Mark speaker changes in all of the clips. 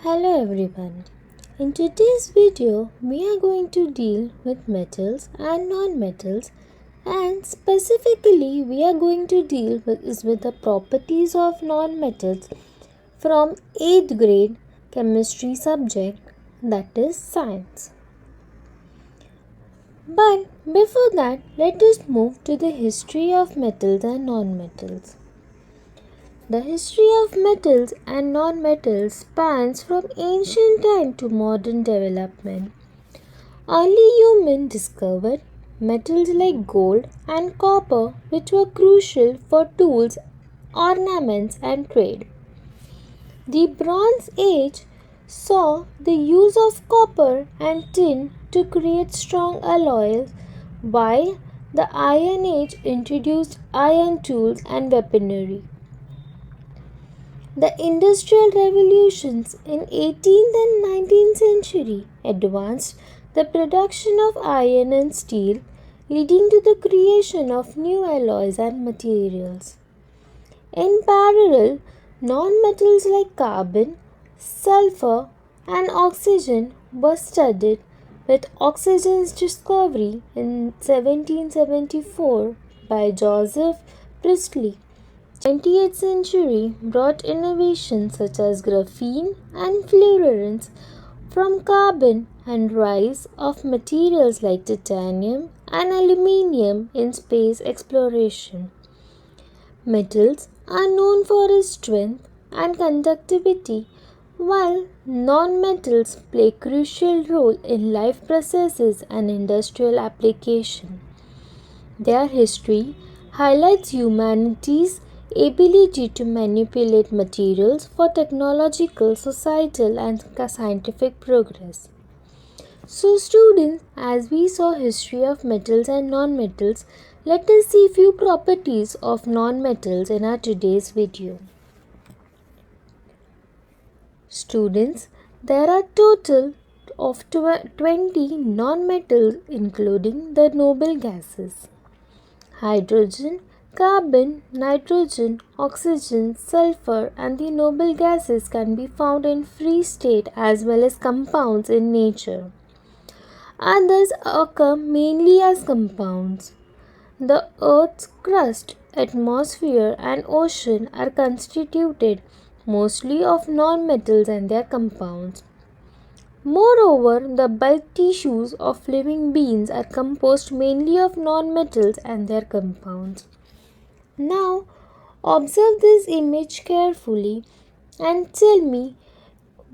Speaker 1: Hello everyone. In today's video, we are going to deal with metals and non-metals, and specifically we are going to deal with the properties of non-metals from 8th grade chemistry subject, that is science. But before that, let us move to the history of metals and non-metals. The history of metals and non-metals spans from ancient time to modern development. Early humans discovered metals like gold and copper, which were crucial for tools, ornaments, and trade. The Bronze Age saw the use of copper and tin to create strong alloys, while the Iron Age introduced iron tools and weaponry. The industrial revolutions in 18th and 19th century advanced the production of iron and steel, leading to the creation of new alloys and materials. In parallel, non-metals like carbon, sulfur, and oxygen were studied, with oxygen's discovery in 1774 by Joseph Priestley. 20th century brought innovations such as graphene and fluorines from carbon and rise of materials like titanium and aluminium in space exploration. Metals are known for their strength and conductivity, while non-metals play a crucial role in life processes and industrial application. Their history highlights humanity's ability to manipulate materials for technological, societal, and scientific progress. So students, as we saw history of metals and non-metals, let us see few properties of non-metals in our today's video. Students, there are total of 20 non-metals including the noble gases: hydrogen, carbon, nitrogen, oxygen, sulfur, and the noble gases can be found in free state as well as compounds in nature. Others occur mainly as compounds. The Earth's crust, atmosphere, and ocean are constituted mostly of non-metals and their compounds. Moreover, the bulk tissues of living beings are composed mainly of non-metals and their compounds. Now, observe this image carefully and tell me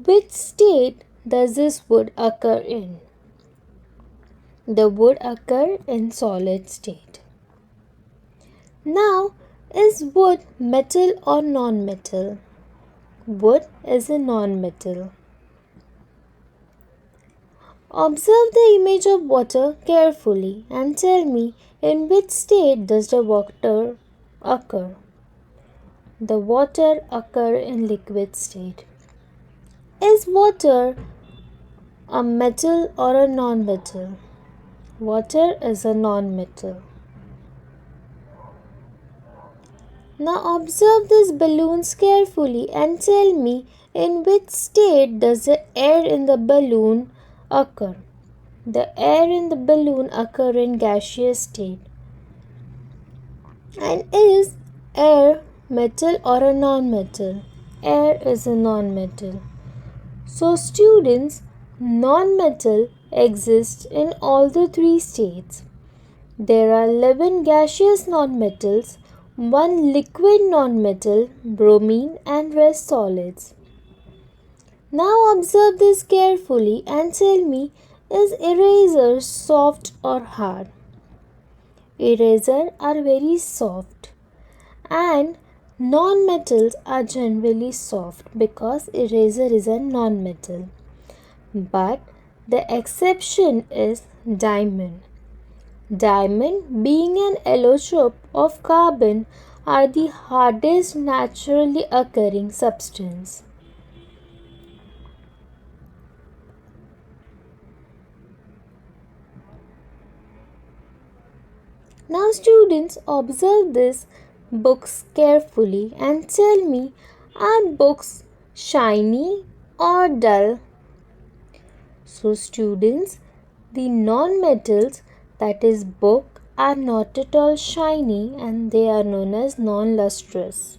Speaker 1: which state does this wood occur in. The wood occur in solid state. Now, is wood metal or non-metal? Wood is a non-metal. Observe the image of water carefully and tell me in which state does the water occur. The water occur in liquid state. Is water a metal or a non-metal? Water is a non-metal. Now observe these balloons carefully and tell me in which state does the air in the balloon occur. The air in the balloon occur in gaseous state. And is air metal or a non-metal? Air is a non-metal. So students, non-metal exists in all the three states. There are 11 gaseous non-metals, 1 liquid non-metal, bromine, and rest solids. Now observe this carefully and tell me, is eraser soft or hard? Erasers are very soft, and non-metals are generally soft because eraser is a non-metal. But the exception is diamond. Diamond, being an allotrope of carbon, are the hardest naturally occurring substance. Now students, observe these books carefully and tell me, are books shiny or dull. So students, the non-metals, that is book, are not at all shiny and they are known as non-lustrous.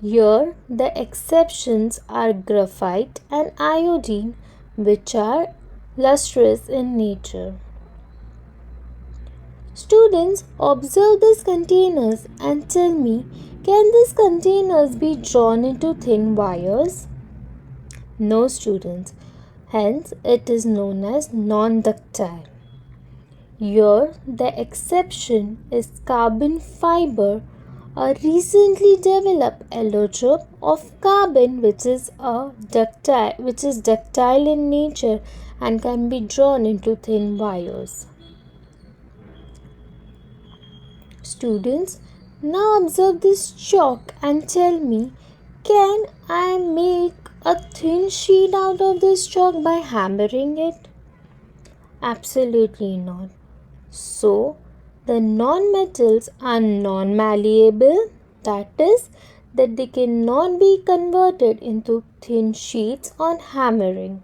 Speaker 1: Here the exceptions are graphite and iodine, which are lustrous in nature. Students, observe these containers and tell me, can these containers be drawn into thin wires? No, students. Hence, it is known as non-ductile. Here, the exception is carbon fiber, a recently developed allotrope of carbon which is ductile in nature and can be drawn into thin wires. Students, now observe this chalk and tell me, can I make a thin sheet out of this chalk by hammering it? Absolutely not. So, the non-metals are non-malleable, that is, that they cannot be converted into thin sheets on hammering.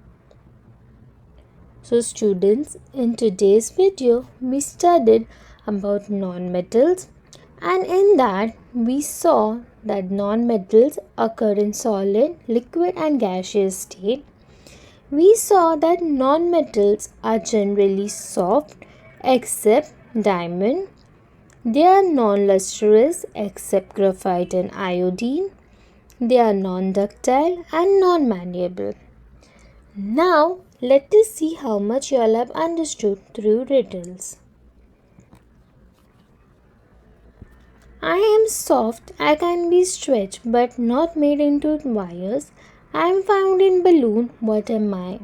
Speaker 1: So students, in today's video, we studied about non-metals, and in that we saw that non-metals occur in solid, liquid and gaseous state. We saw that non-metals are generally soft except diamond. They are non-lustrous except graphite and iodine. They are non-ductile and non-malleable. Now, let us see how much you all have understood through riddles. I am soft, I can be stretched but not made into wires. I am found in balloon, what am I?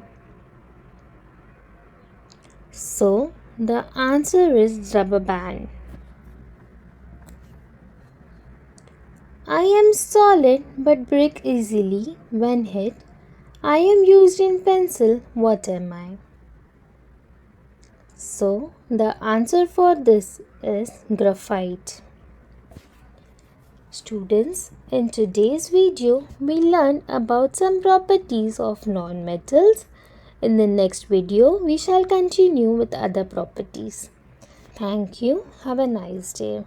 Speaker 1: So, the answer is rubber band. I am solid but break easily when hit. I am used in pencil, what am I? So, the answer for this is graphite. Students, in today's video, we learned about some properties of non-metals. In the next video, we shall continue with other properties. Thank you. Have a nice day.